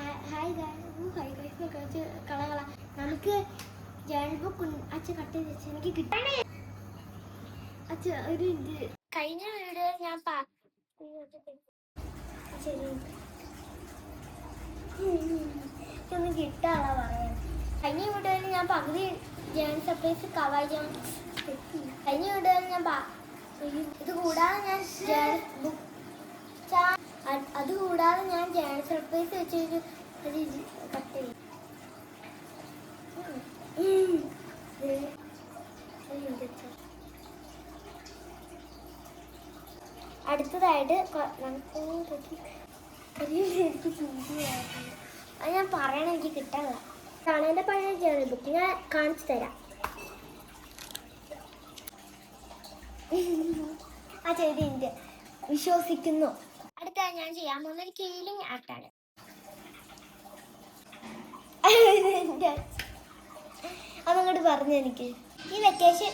Hi കളകള നമുക്ക് journal book അച്ഛൻ cut ചെയ്ത് വെച്ച് എനിക്ക് കിട്ടണേ. അച്ഛ ഒരു ഇത് കഴിഞ്ഞ വീഡിയോ ഞാൻ ഒന്നും കിട്ടാണോ പറയാൻ. കഴിഞ്ഞ വീഡിയോയിൽ ഞാൻ പകുതി ജേണൽ സർപ്രൈസ് കവർ ചെയ്യാൻ. കഴിഞ്ഞ വീഡിയോയിൽ ഞാൻ ഇത് കൂടാതെ ഞാൻ ജേണൽ ബുക്ക് അതുകൂടാതെ ഞാൻ ജേണൽ സർപ്രൈസ് വെച്ചൊരു കട്ട് ചെയ്യും. അടുത്തതായിട്ട് അത് ഞാൻ പറയണ എനിക്ക് കിട്ടാനില്ല. കാണേണ്ട പഴയ ജേണൽ ബുക്ക് ഞാൻ കാണിച്ചു തരാം. ആ ചെയ്തിൻ്റെ വിശ്വസിക്കുന്നു. അടുത്തായി ഞാൻ ചെയ്യാൻ പോകുന്ന ഒരു കീലിംഗ് ആർട്ടാണ്. അതങ്ങോട്ട് പറഞ്ഞു എനിക്ക് ഈ വെക്കേഷൻ